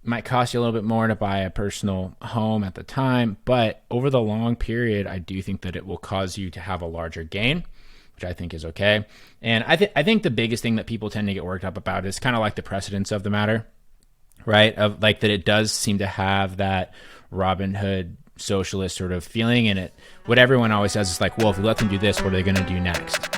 Might cost you a little bit more to buy a personal home at the time, but over the long period, I do think that it will cause you to have a larger gain, which I think is okay. And I think the biggest thing that people tend to get worked up about is kind of like the precedence of the matter, right? Of like that it does seem to have that Robin Hood socialist sort of feeling in it. What everyone always says is like, well, if we let them do this, what are they going to do next?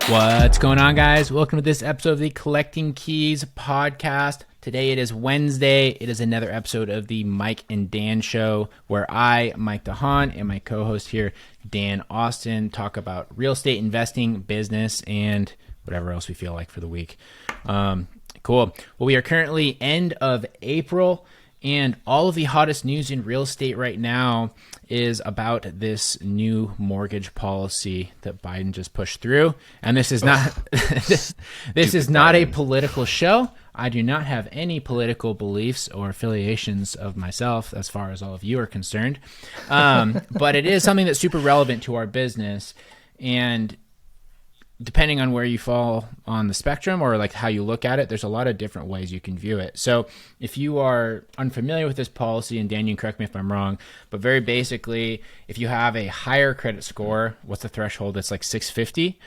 What's going on, guys? Welcome to this episode of the Collecting Keys podcast. Today it is Wednesday. It is another episode of the Mike and Dan Show, where I, Mike DeHaan, and my co-host here, Dan Austin, talk about real estate investing, business, and whatever else we feel like for the week. Cool. Well, we are currently end of April, and all of the hottest news in real estate right now is about this new mortgage policy that Biden just pushed through. And this is not this is not a political show. I do not have any political beliefs or affiliations of myself as far as all of you are concerned. But it is something that's super relevant to our business. And depending on where you fall on the spectrum or like how you look at it, there's a lot of different ways you can view it. So if you are unfamiliar with this policy, and Dan, you can correct me if I'm wrong, but very basically, if you have a higher credit score, what's the threshold? It's like 650.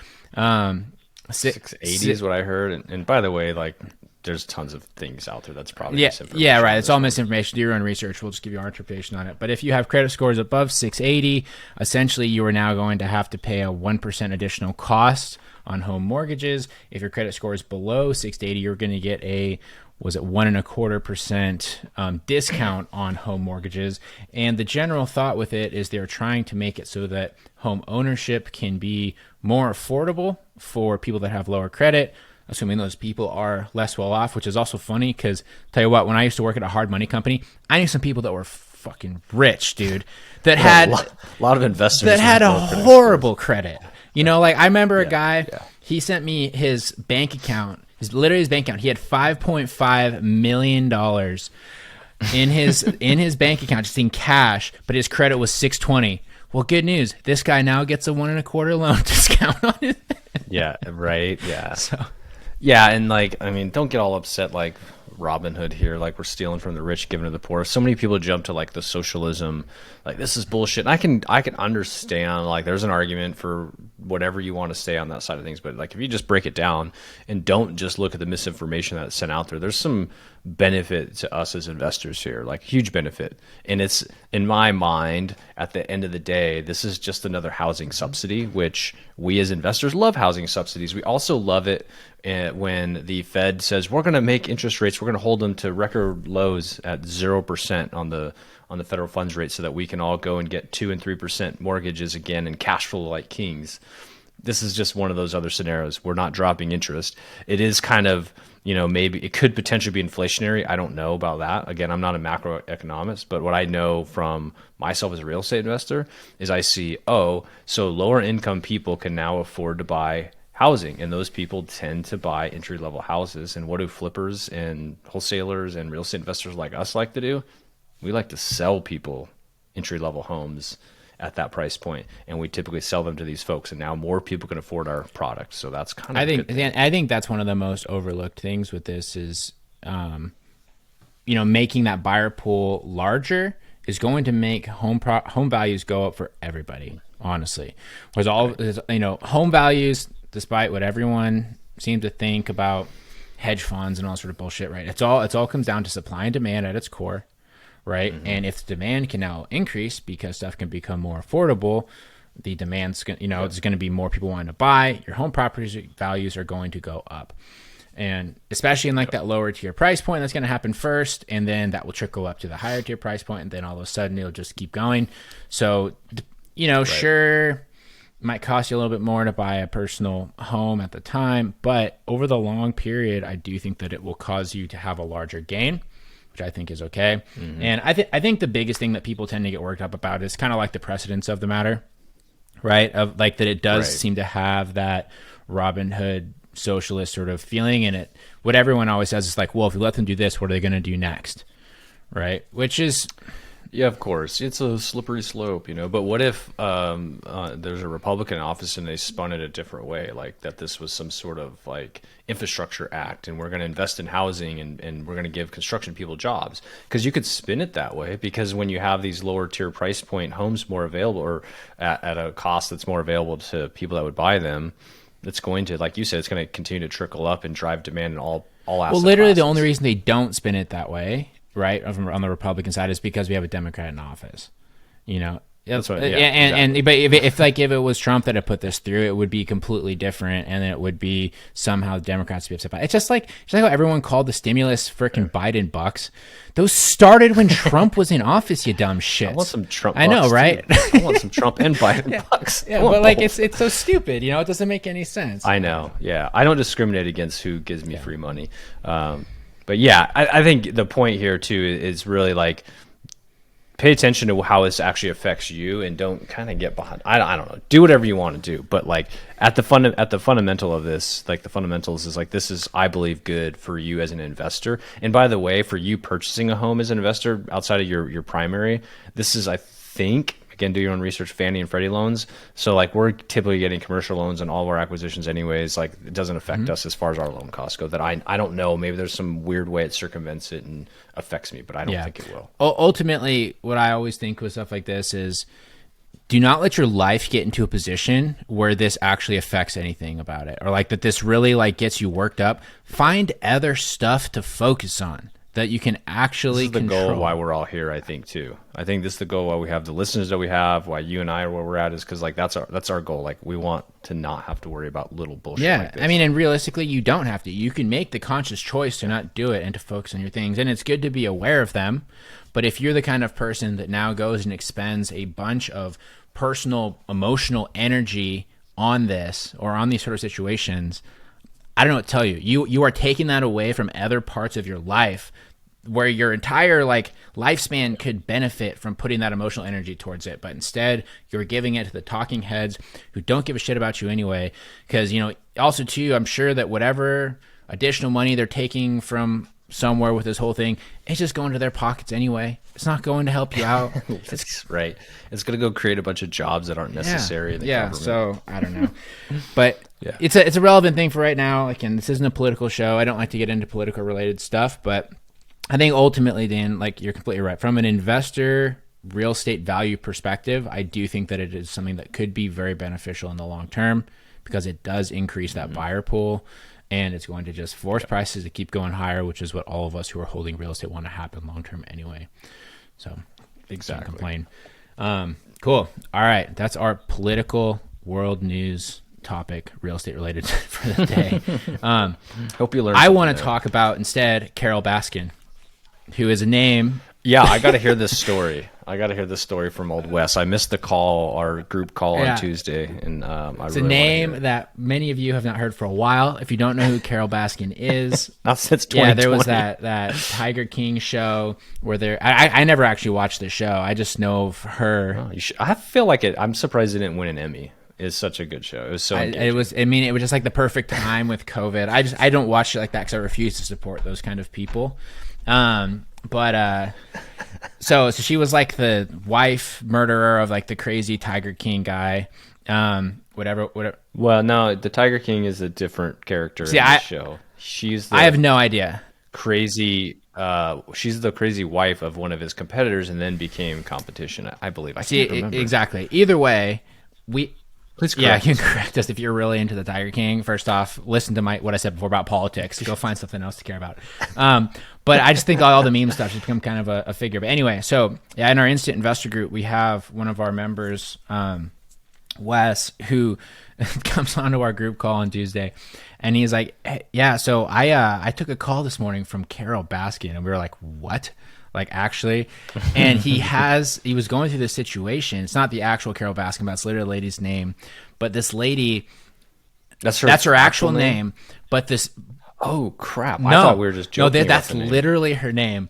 680 is what I heard. And by the way, like there's tons of things out there that's probably misinformation. Yeah, right. It's all misinformation. Do your own research. We'll just give you our interpretation on it. But if you have credit scores above 680, essentially you are now going to have to pay a 1% additional cost on home mortgages. If your credit score is below 680, you're going to get a 1.25% discount on home mortgages. And the general thought with it is they're trying to make it so that home ownership can be more affordable for people that have lower credit, assuming those people are less well off, which is also funny because tell you what, when I used to work at a hard money company, I knew some people that were fucking rich, dude, that had a lot of investors that had a horrible credit. You know, like I remember a guy, he sent me his bank account, his bank account. He had $5.5 million in his bank account, just in cash, but his credit was 620. Well, good news. This guy now gets a 1.25% loan discount on it. Yeah, right. Yeah. So, yeah, and like, I mean, don't get all upset like Robin Hood here, like we're stealing from the rich, giving to the poor. So many people jump to like the socialism, like this is bullshit. And I can understand like there's an argument for whatever you want to say on that side of things, but like if you just break it down and don't just look at the misinformation that's sent out there, there's some benefit to us as investors here, like huge benefit. And it's, in my mind, at the end of the day, this is just another housing subsidy, which we as investors love housing subsidies. We also love it when the Fed says we're going to make interest rates, we're going to hold them to record lows at 0% on the federal funds rate so that we can all go and get 2% and 3% mortgages again and cash flow like kings. This is just one of those other scenarios. We're not dropping interest. It is kind of, maybe it could potentially be inflationary. I don't know about that. Again, I'm not a macroeconomist, but what I know from myself as a real estate investor is I see, so lower income people can now afford to buy housing, and those people tend to buy entry-level houses. And what do flippers and wholesalers and real estate investors like us like to do? We like to sell people entry-level homes at that price point, and we typically sell them to these folks, and now more people can afford our product. So that's kind of I think that's one of the most overlooked things with this is making that buyer pool larger is going to make home values go up for everybody, honestly. Because home values, despite what everyone seems to think about hedge funds and all sort of bullshit, right? It's all comes down to supply and demand at its core. Right. Mm-hmm. And if demand can now increase because stuff can become more affordable, the demand's going, there's going to be more people wanting to buy. Your home property values are going to go up. And especially in like that lower tier price point, that's going to happen first. And then that will trickle up to the higher tier price point. And then all of a sudden it'll just keep going. So, sure, it might cost you a little bit more to buy a personal home at the time. But over the long period, I do think that it will cause you to have a larger gain, which I think is okay. Mm-hmm. And I think the biggest thing that people tend to get worked up about is kind of like the precedence of the matter, right? Of like that it does seem to have that Robin Hood socialist sort of feeling in it. What everyone always says is like, well, if we let them do this, what are they going to do next? Right? Which is Yeah, of course. It's a slippery slope, But what if there's a Republican office and they spun it a different way, like that this was some sort of like infrastructure act and we're going to invest in housing and we're going to give construction people jobs? Because you could spin it that way, because when you have these lower tier price point homes more available, or at a cost that's more available to people that would buy them, it's going to, like you said, it's going to continue to trickle up and drive demand in all asset Well, literally classes. the only reason they don't spin it that way, right, on the Republican side, is because we have a Democrat in office. That's what, But if it was Trump that had put this through, it would be completely different, and it would be somehow Democrats to be upset by it. It's just like how everyone called the stimulus freaking Biden bucks. Those started when Trump was in office. You dumb shit. I want some Trump. I know, bucks, right? I want some Trump and Biden bucks. Yeah, but like it's so stupid. It doesn't make any sense. I know. Yeah, I don't discriminate against who gives me free money. But yeah, I think the point here too is really like, pay attention to how this actually affects you, and don't kind of get behind. I don't know. Do whatever you want to do, but like at the fundamental of this, like the fundamentals is like, this is, I believe, good for you as an investor. And by the way, for you purchasing a home as an investor outside of your primary, this is, I think, again, do your own research, Fannie and Freddie loans. So like, we're typically getting commercial loans on all of our acquisitions anyways. Like, it doesn't affect us as far as our loan costs go. That I don't know. Maybe there's some weird way it circumvents it and affects me, but I don't think it will. Ultimately, what I always think with stuff like this is, do not let your life get into a position where this actually affects anything about it, or like that this really like gets you worked up. Find other stuff to focus on that you can actually control. This is the goal why we're all here, I think, too. I think this is the goal why we have the listeners that we have, why you and I are where we're at, is because like that's our goal. Like, we want to not have to worry about little bullshit like this. I mean, and realistically, you don't have to. You can make the conscious choice to not do it and to focus on your things, and it's good to be aware of them. But if you're the kind of person that now goes and expends a bunch of personal, emotional energy on this or on these sort of situations, I don't know what to tell you. You are taking that away from other parts of your life where your entire like lifespan could benefit from putting that emotional energy towards it. But instead, you're giving it to the talking heads who don't give a shit about you anyway. Because, also too, I'm sure that whatever additional money they're taking from somewhere with this whole thing, it's just going to their pockets anyway. It's not going to help you out. That's right. It's going to go create a bunch of jobs that aren't necessary in the government. So I don't know. But it's a relevant thing for right now. Like, and this isn't a political show. I don't like to get into political related stuff, but I think ultimately, Dan, like, you're completely right. From an investor real estate value perspective, I do think that it is something that could be very beneficial in the long term, because it does increase that buyer pool, and it's going to just force prices to keep going higher, which is what all of us who are holding real estate want to happen long term anyway. So exactly. Can't complain. Cool. All right. That's our political world news topic, real estate related, for the day. Hope you learned. I want to talk about instead Carol Baskin, who is a name. Yeah, I got to hear this story. From Old West. I missed the call, our group call on Tuesday, and it's a name that many of you have not heard for a while. If you don't know who Carol Baskin is, not since 2020. Yeah, there was that Tiger King show where I never actually watched the show. I just know of her. Oh, I feel like it. I'm surprised it didn't win an Emmy. It's such a good show. It was so. It was just like the perfect time with COVID. I don't watch it like that because I refuse to support those kind of people. So she was like the wife murderer of like the crazy Tiger King guy. Whatever. Well, no, the Tiger King is a different character in the show. I have no idea. Crazy. She's the crazy wife of one of his competitors, and then became competition. I believe. I can't remember exactly. Either way, please correct you can correct us if you're really into the Tiger King. First off, listen to what I said before about politics. Go find something else to care about. But I just think all the meme stuff has become kind of a figure. But anyway, so in our instant investor group, we have one of our members, Wes, who comes onto our group call on Tuesday, and he's like, hey, so I took a call this morning from Carol Baskin, and we were like, what? Like, actually? And he was going through this situation. It's not the actual Carol Baskin, but it's literally a lady's name. But this lady, that's her actual name. But this, oh crap! I thought we were just joking. No, that's literally her name.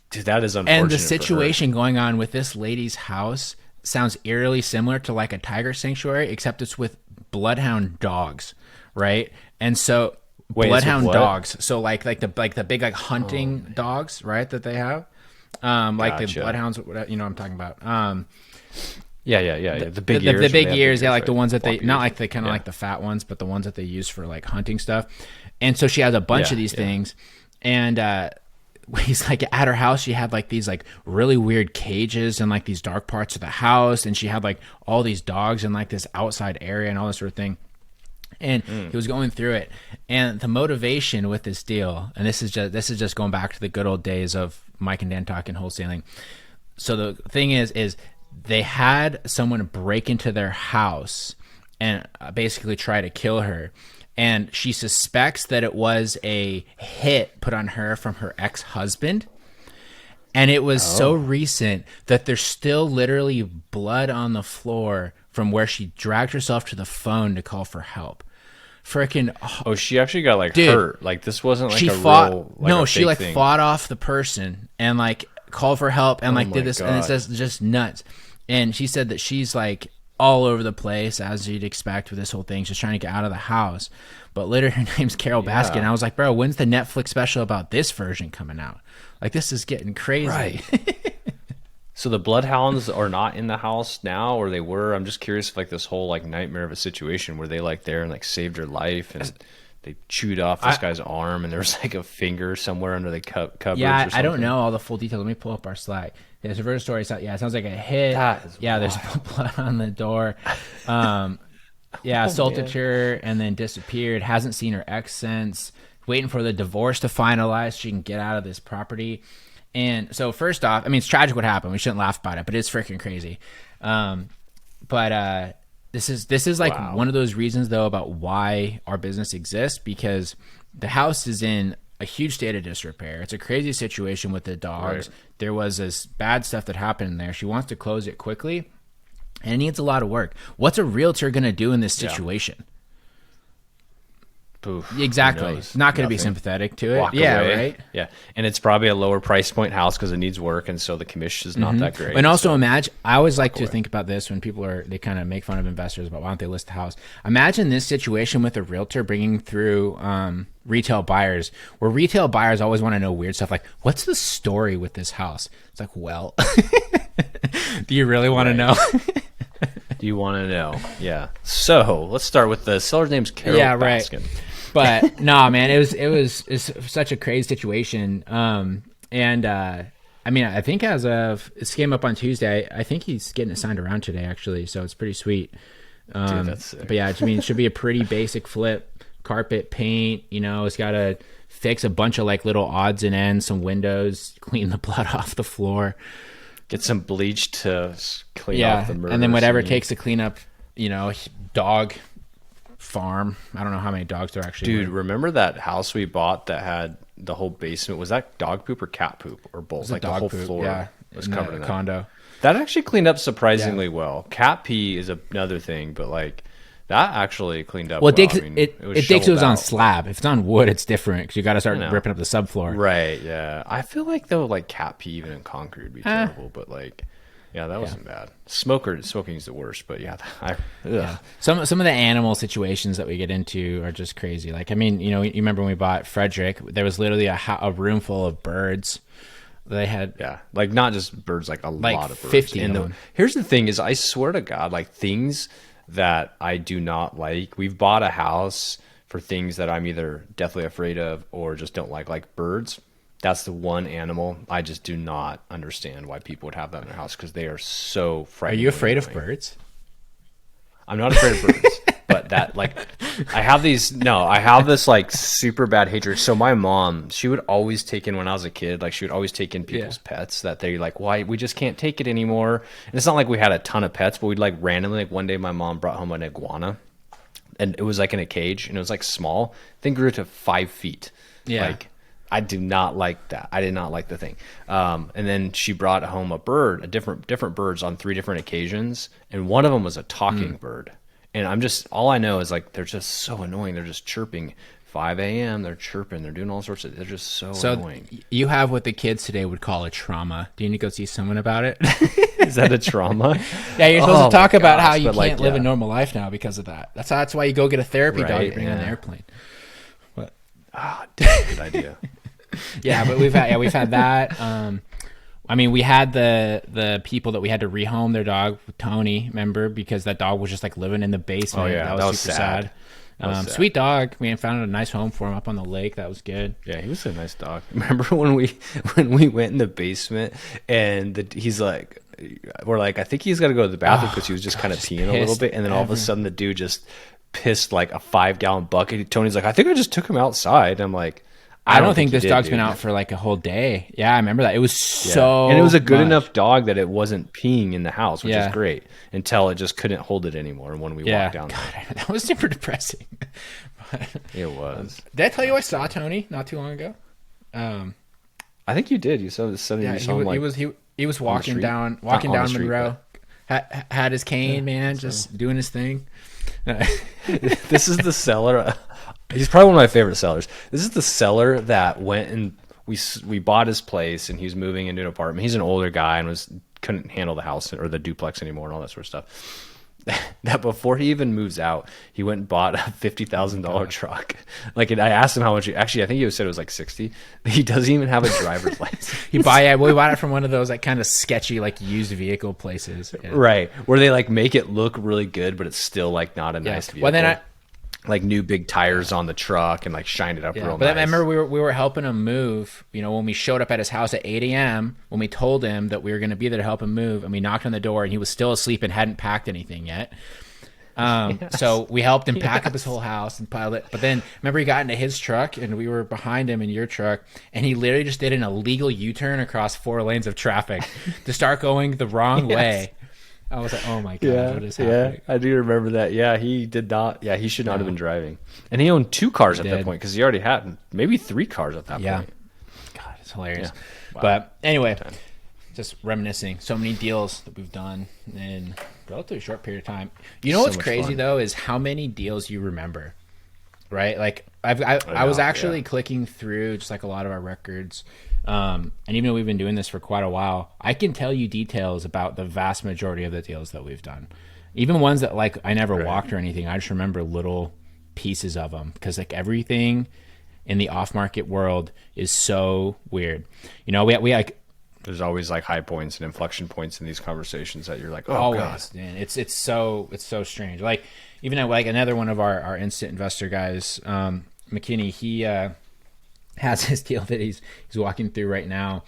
Dude, that is unfortunate. And the situation going on with this lady's house sounds eerily similar to like a tiger sanctuary, except it's with bloodhound dogs, right? And so. Bloodhound dogs, so like the big like hunting dogs, right? That they have, like the Gotcha. bloodhounds, whatever, you know what I'm talking about. Yeah. The big ears. The big they have ears, yeah, like right? the ones that they, Floppy not ears. like the kind of like the fat ones, but the ones that they use for like hunting stuff. And so she has a bunch of these things, and he's like at her house. She had like these like really weird cages in like these dark parts of the house, and she had like all these dogs in like this outside area and all this sort of thing. And he was going through it, and the motivation with this deal, and this is just going back to the good old days of Mike and Dan talking wholesaling. So the thing is they had someone break into their house and basically try to kill her. And she suspects that it was a hit put on her from her ex-husband. And it was so recent that there's still literally blood on the floor from where she dragged herself to the phone to call for help. Freaking Oh, she actually got like Dude, hurt. Like this wasn't like she a fought real. Like, no a she fake like thing. fought off the person and like called for help and like my did this, and it's God. just nuts. And she said that she's like all over the place, as you'd expect with this whole thing. She's trying to get out of the house, but later her name's Carol Baskin. I was like, bro, when's the Netflix special about this version coming out? Like, this is getting crazy. Right. So the bloodhounds are not in the house now, or they were. I'm just curious if like this whole like nightmare of a situation where they like there and like saved her life and they chewed off this guy's arm and there was like a finger somewhere under the cupboards. Yeah, or I don't something. know all the full details. Let me pull up our Slack. There's a verse story. Yeah, it sounds like a hit. That is There's blood on the door. Assaulted her and then disappeared. Hasn't seen her ex since. Waiting for the divorce to finalize so she can get out of this property. And so first off, I mean, it's tragic what happened. We shouldn't laugh about it, but it's freaking crazy. This is like one of those reasons though about why our business exists, because the house is in a huge state of disrepair. It's a crazy situation with the dogs. Right. There was this bad stuff that happened in there. She wants to close it quickly, and it needs a lot of work. What's a realtor going to do in this situation? Poof, Exactly. Not going to be Nothing. sympathetic to it. Walk Yeah, away. right. Yeah, and it's probably a lower price point house because it needs work, and so the commission is not that great. And also so. imagine, I always like to think about this when people they kind of make fun of investors about why don't they list the house. Imagine this situation with a realtor bringing through retail buyers, where retail buyers always want to know weird stuff like, what's the story with this house? It's like, well, do you really want to know? Do you want to know? Yeah. So let's start with the seller's name's Carol Baskin. But no, man, it's such a crazy situation. I mean, I think as of this came up on Tuesday, I think he's getting it signed around today actually, so it's pretty sweet. Dude, that's sick. But yeah, I mean, it should be a pretty basic flip, carpet, paint. You know, it's got to fix a bunch of like little odds and ends, some windows, clean the blood off the floor, Get some bleach to clean off the murder and then whatever it scene. takes to clean up, you know, dog farm. I don't know how many dogs there actually Dude, were. remember that house we bought that had the whole basement? Was that dog poop or cat poop or both? Like the Dog whole poop, floor was in covered the in that. condo. That actually cleaned up surprisingly well. Cat pee is another thing, but like that actually cleaned up Well, well. it digs it digs was on slab. If it's on wood, it's different because you got to start ripping up the subfloor. Right, yeah. I feel like though, like cat pee even in concrete would be terrible, but like, yeah, that wasn't bad. Smoking is the worst, but yeah, Some of the animal situations that we get into are just crazy. Like, I mean, you know, you remember when we bought Frederick? There was literally a room full of birds. They had like not just birds, like lot of birds. 50 And of them. here's the thing: is I swear to God, like things that I do not like. We've bought a house for things that I'm either deathly afraid of or just don't like birds. That's the one animal I just do not understand why people would have that in their house because they are so Are frightening. you afraid of birds? I'm not afraid of birds, but that like I have this like super bad hatred. So my mom, she would always take in when I was a kid, like she would always take in people's pets that they like, why we just can't take it anymore. And it's not like we had a ton of pets, but we'd like randomly, like one day my mom brought home an iguana and it was like in a cage and it was like small, then grew to 5 feet. Yeah. Like I do not like that. I did not like the thing. And then she brought home a bird, different birds on 3 different occasions. And one of them was a talking bird. And all I know is like, they're just so annoying. They're just chirping 5 a.m. They're chirping. They're doing all sorts of, they're just so annoying. You have what the kids today would call a trauma. Do you need to go see someone about it? Is that a trauma? Yeah, you're supposed to talk about how you but, like, can't live a normal life now because of that. That's why you go get a therapy dog you bring on the airplane. Good idea. Yeah, but we've had that. I mean, we had the people that we had to rehome their dog, Tony, remember, because that dog was just like living in the basement. Oh, yeah, that was super sad. Sad. Sweet dog. We found a nice home for him up on the lake. That was good. Yeah, he was a nice dog. Remember when we went in the basement and he's like, we're like, I think he's got to go to the bathroom because he was just kind of peeing a little bit, and then all of a sudden the dude just pissed like a 5-gallon bucket. Tony's like, I think I just took him outside. I'm like, I don't think this dog's been out for like a whole day. Yeah, I remember that. It was so and it was a good much. enough dog that it wasn't peeing in the house, which is great, until it just couldn't hold it anymore when we walked down there. That was super depressing. It was. Did I tell you I saw Tony not too long ago? I think you did. You saw he was walking down Monroe. Had his cane, man, just doing his thing. This is the seller. He's probably one of my favorite sellers. This is the seller that went and we bought his place, and he was moving into an apartment. He's an older guy and couldn't handle the house or the duplex anymore and all that sort of stuff. That before he even moves out, he went and bought a $50,000 truck. Like, and I asked him how much. Actually, I think he said it was like 60. He doesn't even have a driver's license. We bought it from one of those like kind of sketchy like used vehicle places, right? Where they like make it look really good, but it's still like not a nice vehicle. Well, then like new big tires on the truck and like shined it up real nice. But I remember we were helping him move. You know, when we showed up at his house at 8 a.m., when we told him that we were going to be there to help him move, and we knocked on the door, and he was still asleep and hadn't packed anything yet. So we helped him pack up his whole house and pile it. But then remember, he got into his truck, and we were behind him in your truck, and he literally just did an illegal U-turn across 4 lanes of traffic to start going the wrong way. I was like, oh my God, what is happening? Yeah, I do remember that. Yeah, he did not. Yeah, he should not have been driving. And he owned 2 cars at that point because he already had maybe 3 cars at that point. God, it's hilarious. Yeah. Wow. But anyway, just reminiscing. So many deals that we've done in a relatively short period of time. You know what's crazy, though, is how many deals you remember, right? Like, I was actually clicking through just like a lot of our records. And even though we've been doing this for quite a while, I can tell you details about the vast majority of the deals that we've done. Even ones that like I never walked or anything. I just remember little pieces of them because like everything in the off-market world is so weird. You know, we like there's always like high points and inflection points in these conversations that you're like, oh always, God, man. It's so strange. Like even like another one of our instant investor guys, McKinney, he has his deal that he's walking through right now,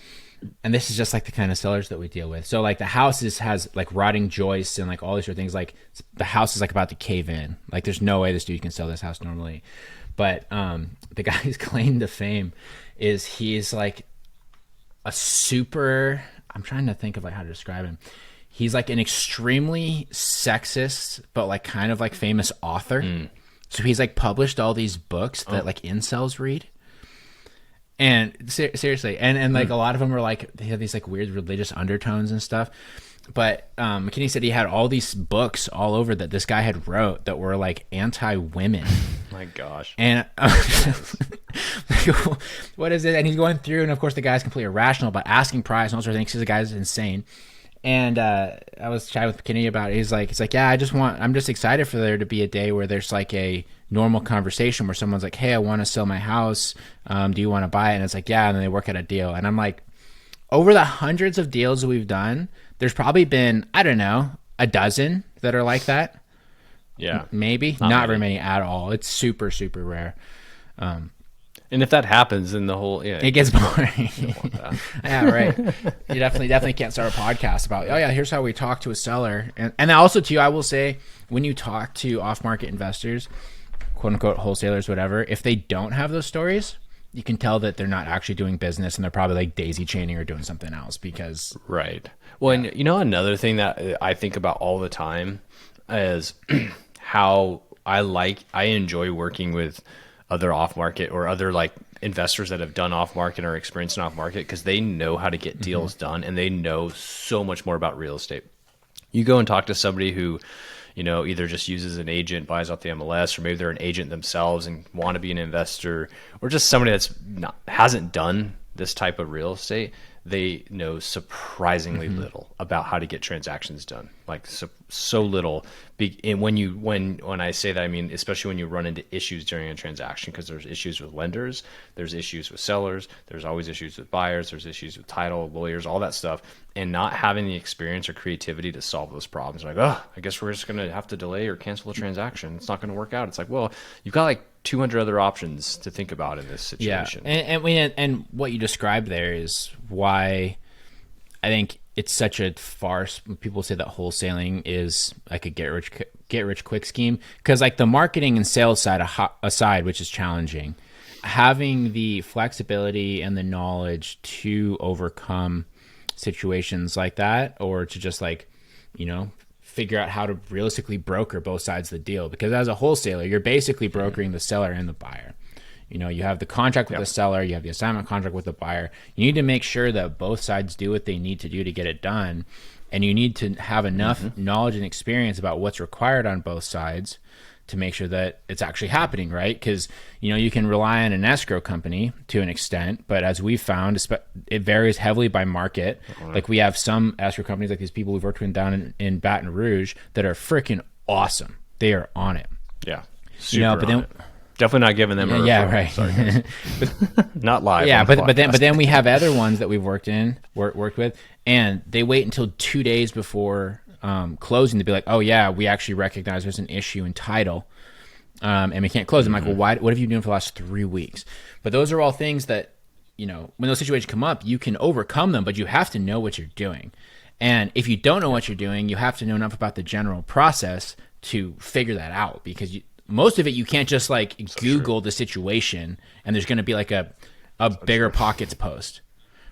and this is just like the kind of sellers that we deal with. So like the house has like rotting joists and like all these sort of things. Like the house is like about to cave in. Like there's no way this dude can sell this house normally. But the guy's claim to fame is he's like a super. I'm trying to think of like how to describe him. He's like an extremely sexist but like kind of like famous author. So he's like published all these books that like incels read. And seriously, and like a lot of them are like they have these like weird religious undertones and stuff. But McKinney said he had all these books all over that this guy had wrote that were like anti-women. My gosh. And what is it? And he's going through, and of course the guy's completely irrational about asking price and all sorts of things. The guy's insane. And I was chatting with McKinney about it. He's like, yeah, I'm just excited for there to be a day where there's like a normal conversation where someone's like, hey, I want to sell my house. Do you want to buy it? And it's like, yeah. And then they work out a deal. And I'm like, over the hundreds of deals that we've done, there's probably been, I don't know, a dozen that are like that. Yeah. Maybe. Not very many at all. It's super, super rare. And if that happens, then the whole it gets boring. Yeah, right. You definitely can't start a podcast about here's how we talk to a seller. And also too, I will say when you talk to off-market investors, quote unquote wholesalers, whatever, if they don't have those stories, you can tell that they're not actually doing business and they're probably like daisy chaining or doing something else because right. Well, and you know another thing that I think about all the time is how I enjoy working with other off-market or other like investors that have done off-market or experienced in off-market because they know how to get deals done and they know so much more about real estate. You go and talk to somebody who, you know, either just uses an agent, buys off the MLS, or maybe they're an agent themselves and want to be an investor, or just somebody that's hasn't done this type of real estate. they know surprisingly little about how to get transactions done. Like so little. And when I say that, I mean especially when you run into issues during a transaction, because there's issues with lenders, there's issues with sellers, there's always issues with buyers, there's issues with title, lawyers, all that stuff, and not having the experience or creativity to solve those problems. Like, oh, I guess we're just gonna have to delay or cancel the transaction. It's not gonna work out. It's like, well, you've got like 200 other options to think about in this situation. Yeah, and what you described there is why I think it's such a farce when people say that wholesaling is like a get rich quick scheme, because like the marketing and sales side aside, which is challenging, having the flexibility and the knowledge to overcome situations like that, or to just like, you know, figure out how to realistically broker both sides of the deal. Because as a wholesaler, you're basically brokering the seller and the buyer. You know, you have the contract with the seller, you have the assignment contract with the buyer. You need to make sure that both sides do what they need to do to get it done. And you need to have enough knowledge and experience about what's required on both sides to make sure that it's actually happening, right? Because, you know, you can rely on an escrow company to an extent, but as we've found, it varies heavily by market. Like we have some escrow companies, like these people we've worked with down in Baton Rouge, that are freaking awesome. They are on it. Yeah. Super but then, definitely not giving them a referral. Yeah, right. Sorry, but, not live. Yeah, but then we have other ones that we've worked with, and they wait until 2 days before closing to be like, oh yeah, we actually recognize there's an issue in title, and we can't close. I'm like, well, what have you been doing for the last 3 weeks? But those are all things that, you know, when those situations come up, you can overcome them, but you have to know what you're doing. And if you don't know what you're doing, you have to know enough about the general process to figure that out, because most of it, you can't just like Google the situation and there's going to be like a bigger pockets post,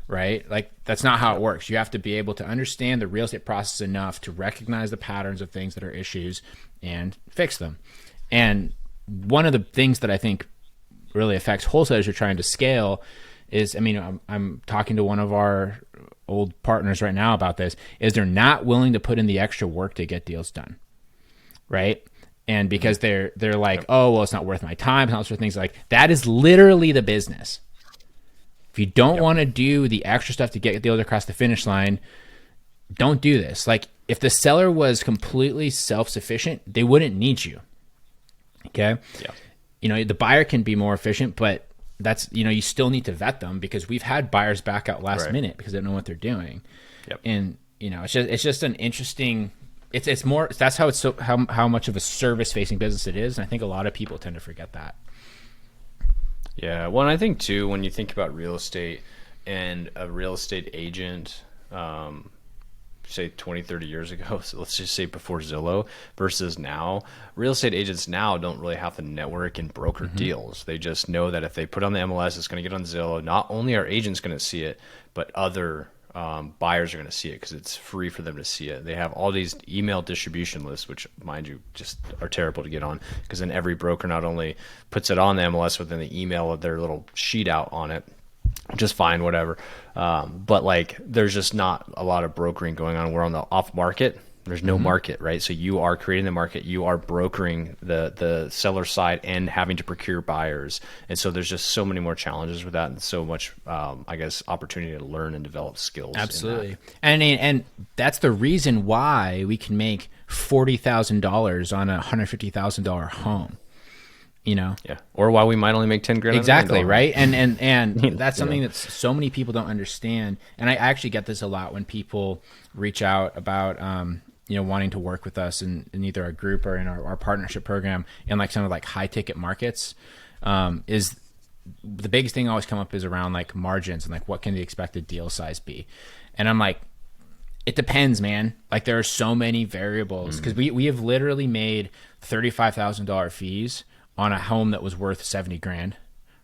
right? Like that's not how it works. You have to be able to understand the real estate process enough to recognize the patterns of things that are issues and fix them. And one of the things that I think really affects wholesalers who are trying to scale is, I mean, I'm talking to one of our old partners right now about this, is they're not willing to put in the extra work to get deals done, right? And because they're like, oh, well, it's not worth my time, and all sorts of things. Like that is literally the business. If you don't want to do the extra stuff to get deals across the finish line, don't do this. Like if the seller was completely self-sufficient, they wouldn't need you. Okay. Yeah. You know, the buyer can be more efficient, but that's, you know, you still need to vet them, because we've had buyers back out last minute because they don't know what they're doing. Yep. And, you know, it's just an interesting, it's more, that's how it's so, how much of a service facing business it is. And I think a lot of people tend to forget that. Yeah. Well, and I think too, when you think about real estate and a real estate agent, say 20, 30 years ago, so let's just say before Zillow versus now, real estate agents now don't really have to network and broker deals. They just know that if they put on the MLS, it's going to get on Zillow. Not only are agents going to see it, but other buyers are going to see it because it's free for them to see it. They have all these email distribution lists, which, mind you, just are terrible to get on, because then every broker not only puts it on the MLS, but then they email their little sheet out on it, which is fine, whatever. But like, there's just not a lot of brokering going on. We're on the off market. There's no market, right? So you are creating the market. You are brokering the seller side and having to procure buyers. And so there's just so many more challenges with that, and so much, I guess, opportunity to learn and develop skills. Absolutely. And that's the reason why we can make $40,000 on a $150,000 home. You know, yeah, or why we might only make 10 grand. Exactly, right? And that's something that so many people don't understand. And I actually get this a lot when people reach out about you know, wanting to work with us in either our group or in our partnership program in like some of like high ticket markets. Is the biggest thing always come up is around like margins and like what can the expected deal size be? And I'm like, it depends, man. Like there are so many variables, because we have literally made $35,000 fees on a home that was worth 70 grand,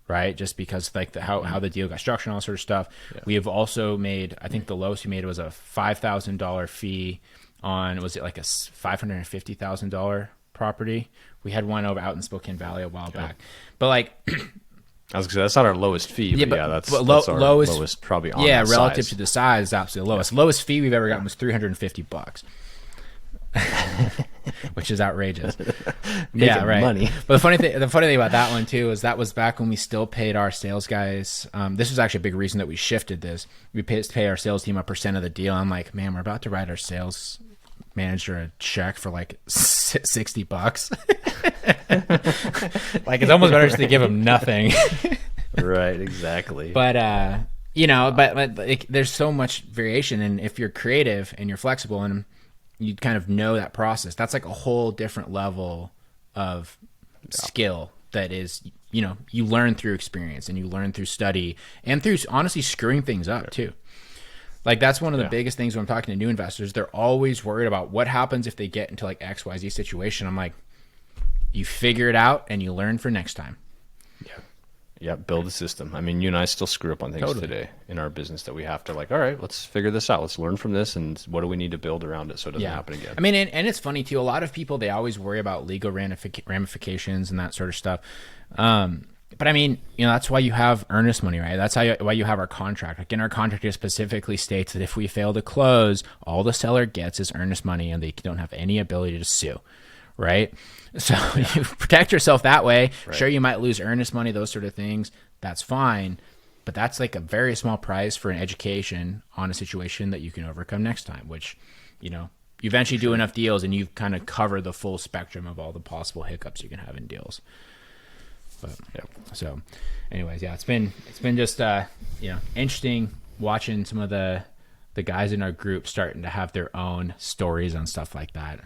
right? Just because like how the deal got structured and all sort of stuff. Yeah. We have also made, I think the lowest we made was a $5,000 fee on, was it like a $550,000 property? We had one over out in Spokane Valley a while back. But like, I was gonna say, that's not our lowest fee, but that's our lowest probably on relative size. to the size is absolutely the lowest. Yeah. Lowest fee we've ever gotten was $350. which is outrageous. Making money. But the funny thing about that one too is that was back when we still paid our sales guys. This was actually a big reason that we shifted this. We pay our sales team a % of the deal. I'm like, man, we're about to write our sales manager a check for like $60. Like, it's almost better just to give him nothing. Right, exactly. But you know, but like, there's so much variation, and if you're creative and you're flexible and you kind of know that process, that's like a whole different level of skill that is, you know, you learn through experience and you learn through study and through honestly screwing things up too. Like, that's one of the biggest things when I'm talking to new investors. They're always worried about what happens if they get into like XYZ situation. I'm like, you figure it out and you learn for next time. Yeah, build a system. I mean, you and I still screw up on things today in our business that we have to like, all right, let's figure this out. Let's learn from this, and what do we need to build around it so it doesn't happen again? I mean, and it's funny too. A lot of people, they always worry about legal ramifications and that sort of stuff. But I mean, you know, that's why you have earnest money, right? That's why you have our contract. Like, in our contract, it specifically states that if we fail to close, all the seller gets is earnest money, and they don't have any ability to sue, right? So you protect yourself that way. Right. Sure, you might lose earnest money, those sort of things. That's fine. But that's like a very small price for an education on a situation that you can overcome next time, which, you know, you eventually do enough deals and you've kind of covered the full spectrum of all the possible hiccups you can have in deals. But so anyways, it's been just, you know, interesting watching some of the guys in our group starting to have their own stories on stuff like that.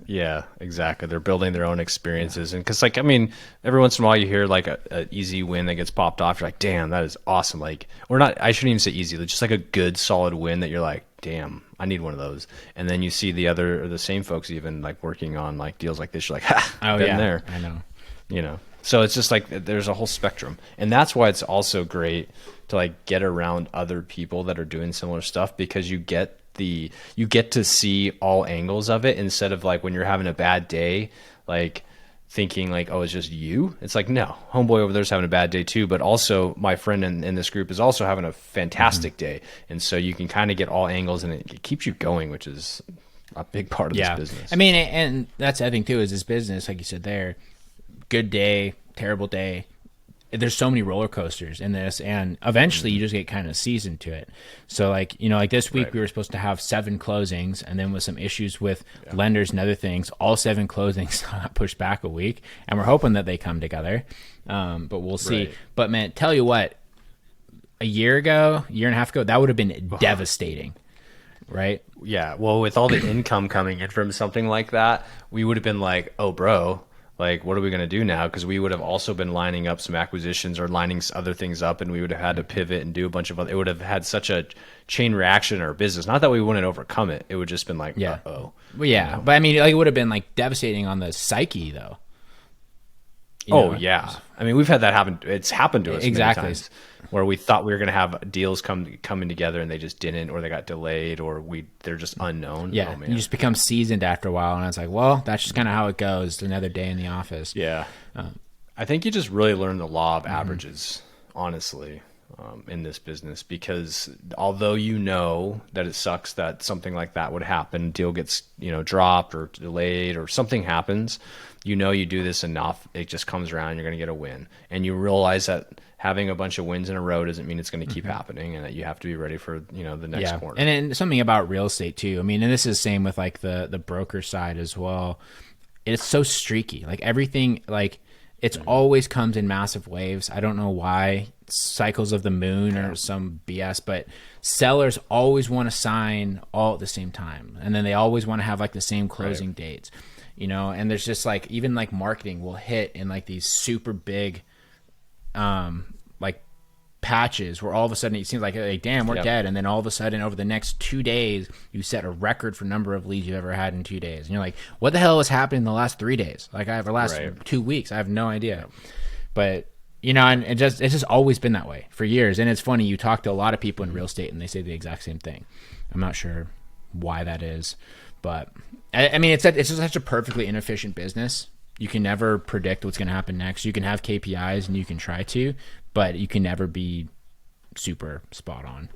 Yeah, exactly. They're building their own experiences. And because, like, I mean, every once in a while you hear like a easy win that gets popped off. You're like, damn, that is awesome. Like, or not, I shouldn't even say easy, just like a good solid win that you're like, damn, I need one of those. And then you see the same folks even like working on like deals like this. You're like, ha, been there. I know. You know, so it's just like there's a whole spectrum. And that's why it's also great to like get around other people that are doing similar stuff, because you get to see all angles of it, instead of like when you're having a bad day, like thinking like, oh, it's just you. It's like, no, homeboy over there's having a bad day too, but also my friend in this group is also having a fantastic day. And so you can kind of get all angles, and it keeps you going, which is a big part of this business. I mean, and that's the other thing too, is this business, like you said there, good day, terrible day. There's so many roller coasters in this, and eventually you just get kind of seasoned to it. So like, you know, like this week we were supposed to have 7 closings, and then with some issues with lenders and other things, all 7 closings got pushed back a week, and we're hoping that they come together. But we'll see. Right. But man, tell you what, a year and a half ago, that would have been devastating. Right? Yeah. Well, with all the income coming in from something like that, we would have been like, oh, bro, like, what are we going to do now? Because we would have also been lining up some acquisitions or lining other things up, and we would have had to pivot and do a bunch of other. It would have had such a chain reaction in our business. Not that we wouldn't overcome it. It would just been like, uh-oh. Well, yeah. You know? But I mean, like, it would have been like devastating on the psyche, though. You know? Yeah. I mean, we've had that happen. It's happened to us many times, where we thought we were going to have deals coming together, and they just didn't, or they got delayed, or they're just unknown. Yeah, you just become seasoned after a while, and it's like, well, that's just kind of how it goes. Another day in the office. Yeah. I think you just really learn the law of averages, honestly, in this business, because although you know that it sucks that something like that would happen, deal gets, you know, dropped or delayed or something happens, you know, you do this enough, it just comes around, you're going to get a win. And you realize that having a bunch of wins in a row doesn't mean it's going to keep happening, and that you have to be ready for, you know, the next corner. And then something about real estate too. I mean, and this is the same with like the broker side as well. It's so streaky. Like everything, like it's always comes in massive waves. I don't know why, cycles of the moon or some BS, but sellers always want to sign all at the same time. And then they always want to have like the same closing dates. You know, and there's just like, even like marketing will hit in like these super big, like patches where all of a sudden it seems like, hey, damn, we're dead. And then all of a sudden over the next 2 days, you set a record for number of leads you've ever had in 2 days. And you're like, what the hell has happened in the last 3 days? Like I have the last 2 weeks. I have no idea. But, you know, and it's just always been that way for years. And it's funny, you talk to a lot of people in real estate and they say the exact same thing. I'm not sure why that is, but I mean, it's just such a perfectly inefficient business. You can never predict what's going to happen next. You can have KPIs and you can try to, but you can never be super spot on.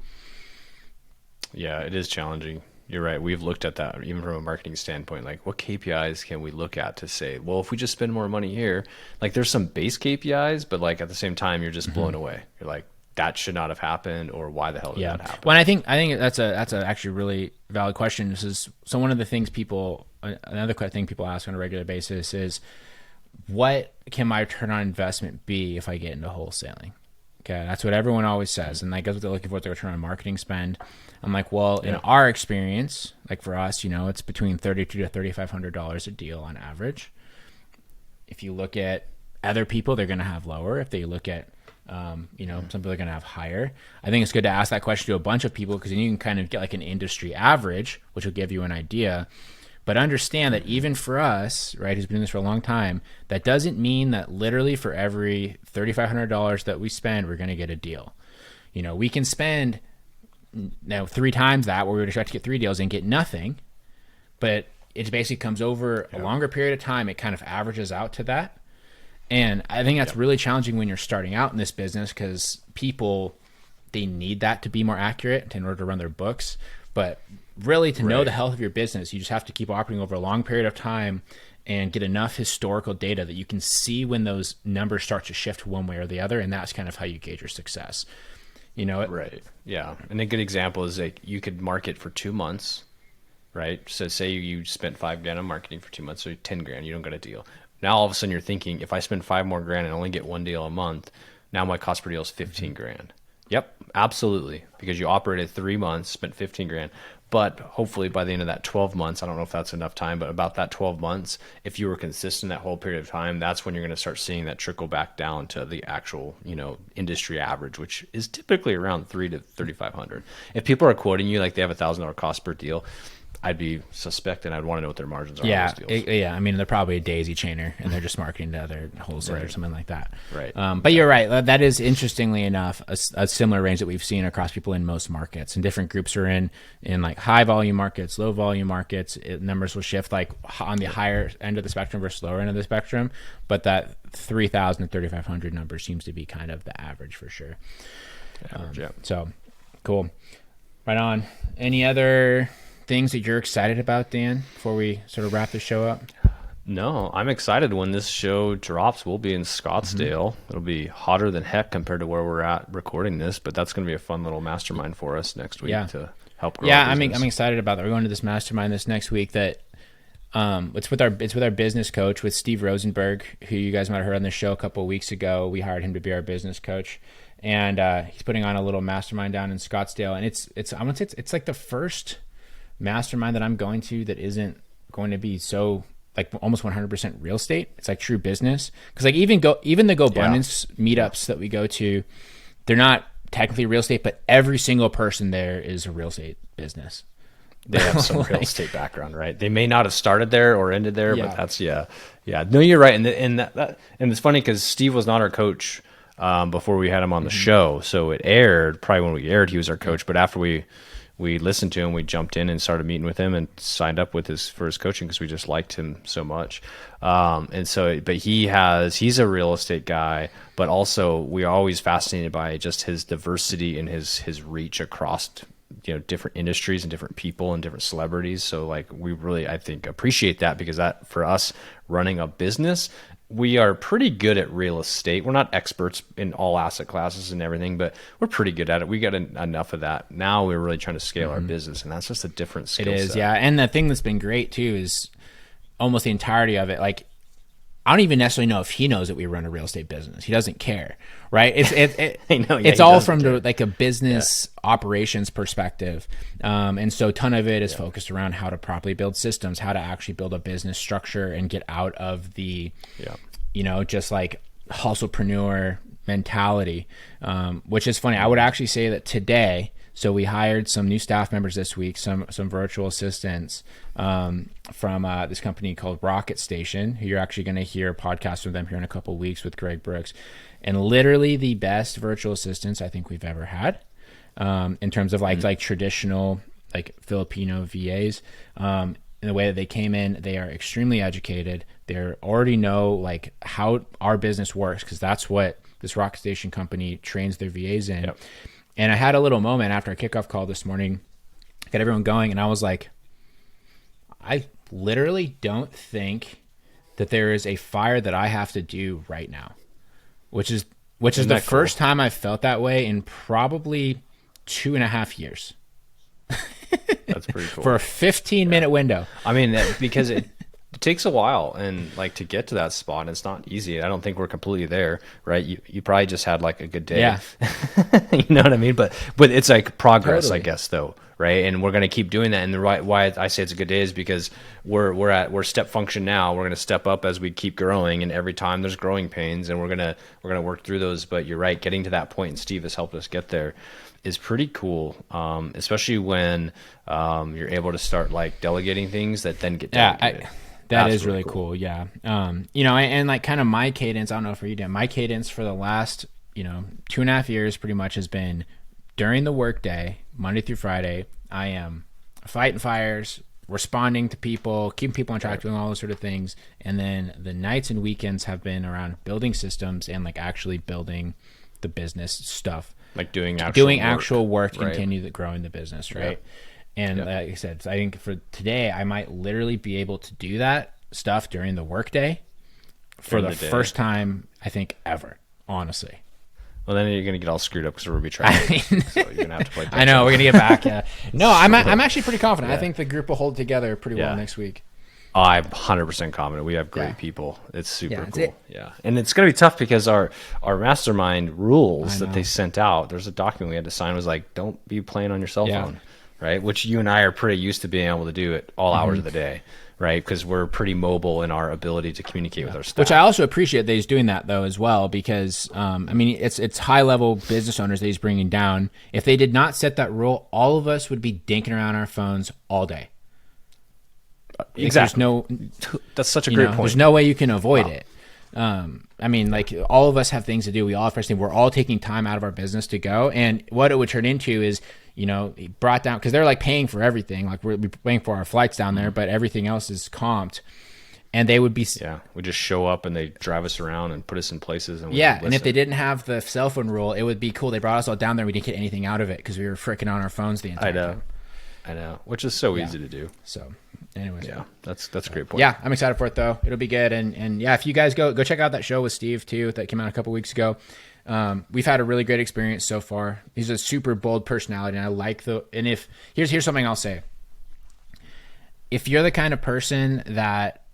Yeah, it is challenging. You're right. We've looked at that even from a marketing standpoint. Like, what KPIs can we look at to say, well, if we just spend more money here, like there's some base KPIs, but like at the same time, you're just blown away. You're like, that should not have happened, or why the hell did that happen? Well, I think that's a actually really valid question. This is so one of the things another thing people ask on a regular basis is, what can my return on investment be if I get into wholesaling? Okay, that's what everyone always says, and like that's what they're looking for, their return on marketing spend. I'm like, well, in our experience, like for us, it's between $3,200 to $3,500 a deal on average. If you look at other people, they're going to have lower. If they look at, some people are going to have higher. I think it's good to ask that question to a bunch of people, because then you can kind of get like an industry average, which will give you an idea. But understand that even for us, right, who's been doing this for a long time, that doesn't mean that literally for every $3,500 that we spend, we're going to get a deal. We can spend 3 times that, where we would expect to get 3 deals and get nothing, but it basically comes over a longer period of time. It kind of averages out to that. And I think that's really challenging when you're starting out in this business, because people, they need that to be more accurate in order to run their books. But really, to know the health of your business, you just have to keep operating over a long period of time and get enough historical data that you can see when those numbers start to shift one way or the other. And that's kind of how you gauge your success. Right. Yeah. And a good example is like you could market for 2 months, right? So say you spent $5,000 on marketing for 2 months, so $10,000, you don't get a deal. Now all of a sudden you're thinking, if I spend $5 more and only get 1 deal a month, now my cost per deal is $15,000. Yep, absolutely. Because you operated 3 months, spent $15,000. But hopefully by the end of that 12 months, I don't know if that's enough time, but about that 12 months, if you were consistent that whole period of time, that's when you're going to start seeing that trickle back down to the actual, industry average, which is typically around $3,000 to $3,500. If people are quoting you like they have $1,000 cost per deal, I'd be suspect, and I'd want to know what their margins are on those deals. I mean, they're probably a daisy chainer, and they're just marketing to other wholesalers or something like that. Right. But you're right. That is, interestingly enough, a similar range that we've seen across people in most markets. And different groups are in like high volume markets, low volume markets. Numbers will shift like on the higher end of the spectrum versus lower end of the spectrum. But that 3,000 to 3,500 number seems to be kind of the average for sure. So cool. Right on. Any other things that you're excited about, Dan, before we sort of wrap the show up? No, I'm excited. When this show drops, we'll be in Scottsdale. It'll be hotter than heck compared to where we're at recording this, but that's going to be a fun little mastermind for us next week to help grow our business. I'm excited about that. We're going to this mastermind this next week that it's with our business coach, with Steve Rozenberg, who you guys might have heard on the show a couple of weeks ago. We hired him to be our business coach, and he's putting on a little mastermind down in Scottsdale, and it's I'm gonna say it's like the first mastermind that I'm going to that isn't going to be so like almost 100% real estate. It's like true business, because like even the Go Abundance meetups that we go to, they're not technically real estate, but every single person there is a real estate business. They have some real estate background, right? They may not have started there or ended there, but that's no, you're right. And it's funny because Steve was not our coach before we had him on the show, so it aired probably when we aired he was our coach, but after we listened to him, we jumped in and started meeting with him and signed up with for his coaching because we just liked him so much. But he's a real estate guy, but also we are always fascinated by just his diversity and his reach across different industries and different people and different celebrities. So like we really, I think, appreciate that, because that for us running a business, we are pretty good at real estate. We're not experts in all asset classes and everything, but we're pretty good at it. We got enough of that. Now we're really trying to scale our business, and that's just a different skill set. It is, yeah. And the thing that's been great too is almost the entirety of it. Like, I don't even necessarily know if he knows that we run a real estate business. He doesn't care, right? It's all from like a business operations perspective, and so a ton of it is focused around how to properly build systems, how to actually build a business structure, and get out of the, just like hustlepreneur mentality, which is funny. I would actually say that today. So we hired some new staff members this week, some virtual assistants from this company called Rocket Station, who you're actually going to hear a podcast from them here in a couple of weeks with Greg Brooks. And literally the best virtual assistants I think we've ever had in terms of like traditional like Filipino VAs. In the way that they came in, they are extremely educated. They already know like how our business works, because that's what this Rocket Station company trains their VAs in. Yep. And I had a little moment after a kickoff call this morning, got everyone going, and I was like, I literally don't think that there is a fire that I have to do right now, which is the first time I felt that way in probably 2.5 years. That's pretty cool. For a 15-minute window. I mean, because it takes a while, and like to get to that spot, and it's not easy. I don't think we're completely there, right? You probably just had like a good day. Yeah. You know what I mean? But it's like progress, Totally. I guess, though, right? And we're going to keep doing that. And why I say it's a good day is because we're step function now. We're going to step up as we keep growing, and every time there's growing pains, and we're gonna work through those. But you're right, getting to that point, and Steve has helped us get there, is pretty cool, especially when you're able to start like delegating things that then get delegated. That is really cool. Yeah. And like kind of my cadence, I don't know if you did, my cadence for the last, 2.5 years pretty much has been during the workday, Monday through Friday, I am fighting fires, responding to people, keeping people on track, doing all those sort of things. And then the nights and weekends have been around building systems and like actually building the business stuff. Like doing actual work to continue growing the business, right? Yeah. And like I said, so I think for today, I might literally be able to do that stuff during the workday for the first time, I think, ever, honestly. Well, then you're going to get all screwed up because we're going to be trying so you're going to have to play. I know, we're going to get back. Yeah. No, I'm actually pretty confident. I think the group will hold together pretty well next week. I'm 100% confident. We have great people. It's super cool. Yeah. And it's going to be tough because our mastermind rules that they sent out, there's a document we had to sign, was like, don't be playing on your cell phone, right? Which you and I are pretty used to being able to do at all hours of the day, right? Because we're pretty mobile in our ability to communicate with our staff. Which I also appreciate that he's doing that, though, as well, because, it's high-level business owners that he's bringing down. If they did not set that rule, all of us would be dinking around our phones all day. Exactly. That's such a great point. There's no way you can avoid it. Like all of us have things to do. We all have we're all taking time out of our business to go. And what it would turn into is, he brought down, because they're like paying for everything. Like we're paying for our flights down there, but everything else is comped. And they would be, we just show up and they drive us around and put us in places. And and if they didn't have the cell phone rule, it would be cool. They brought us all down there. We didn't get anything out of it because we were freaking on our phones the entire time. I know, which is so easy to do. So, anyways, that's a great point. Yeah, I'm excited for it though. It'll be good, and if you guys go check out that show with Steve too that came out a couple weeks ago. We've had a really great experience so far. He's a super bold personality, and I like here's something I'll say. If you're the kind of person that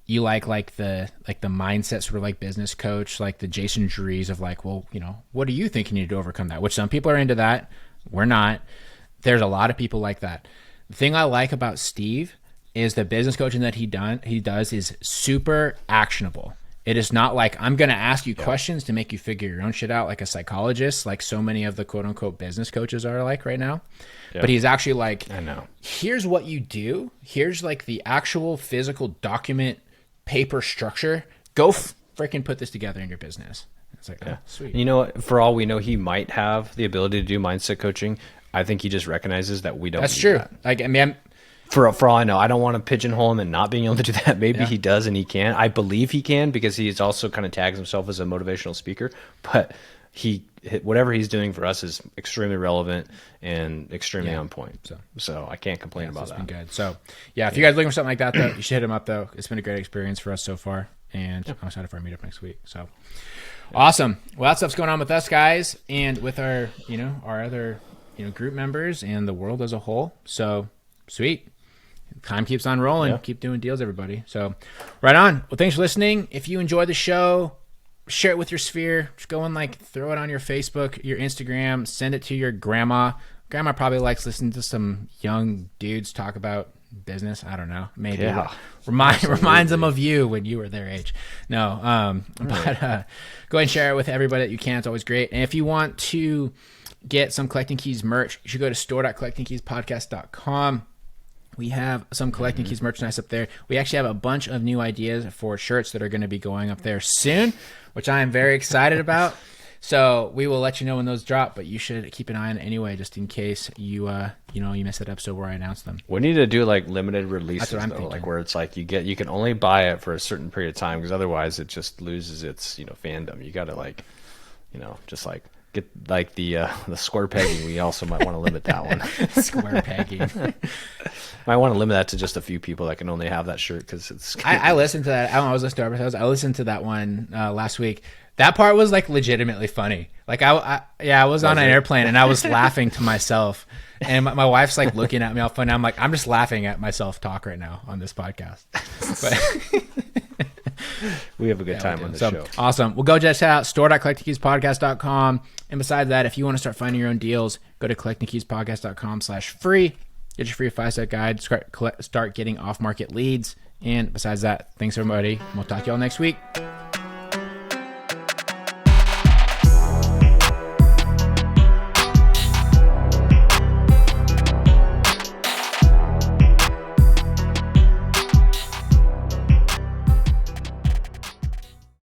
you like the mindset sort of like business coach, like the Jason Drees of like, well, what do you think you need to overcome that? Which some people are into that. We're not. There's a lot of people like that. The thing I like about Steve is the business coaching that he does is super actionable. It is not like I'm going to ask you questions to make you figure your own shit out like a psychologist, like so many of the quote unquote business coaches are like right now. Yeah. But he's actually like, I know. Here's what you do. Here's like the actual physical document paper structure. Go freaking put this together in your business. It's like, sweet. You know what? For all we know, he might have the ability to do mindset coaching. I think he just recognizes that we don't. That's true. That. Like, I mean, for all I know, I don't want to pigeonhole him and not being able to do that. Maybe he does and he can. I believe he can because he's also kind of tags himself as a motivational speaker. But whatever he's doing for us is extremely relevant and extremely on point. So I can't complain about that. It's been good. So if you guys are looking for something like that, though, you should hit him up. Though it's been a great experience for us so far, and I'm excited for our meetup next week. So awesome. Well, that stuff's going on with us guys, and with our our other group members and the world as a whole. So sweet. Time keeps on rolling. Yeah. Keep doing deals, everybody. So right on. Well, thanks for listening. If you enjoyed the show, share it with your sphere. Just go and throw it on your Facebook, your Instagram, send it to your grandma. Grandma probably likes listening to some young dudes talk about business. I don't know. Maybe reminds them of you when you were their age. No. But go ahead and share it with everybody that you can. It's always great. And if you want to get some Collecting Keys merch, you should go to store.collectingkeyspodcast.com. We have some Collecting Keys merchandise up there. We actually have a bunch of new ideas for shirts that are going to be going up there soon, which I am very excited about. So we will let you know when those drop, but you should keep an eye on it anyway, just in case you missed that episode where I announced them. We need to do limited releases, though, where it's you can only buy it for a certain period of time, because otherwise it just loses its fandom. You got to just get like the square pegging. We also might want to limit that one. Square pegging. Might want to limit that to just a few people that can only have that shirt because it's. I listened to that. I was listening to episodes. I listened to that one last week. That part was like legitimately funny. Like I was on an airplane and I was laughing to myself, and my wife's like looking at me all funny. I'm like, I'm just laughing at myself talk right now on this podcast. But we have a good time on this show. Awesome. Well, go check out store.collectingkeyspodcast.com. And besides that, if you want to start finding your own deals, go to collectingkeyspodcast.com/free. Get your free 5-step guide. Start getting off-market leads. And besides that, thanks everybody. We'll talk to y'all next week.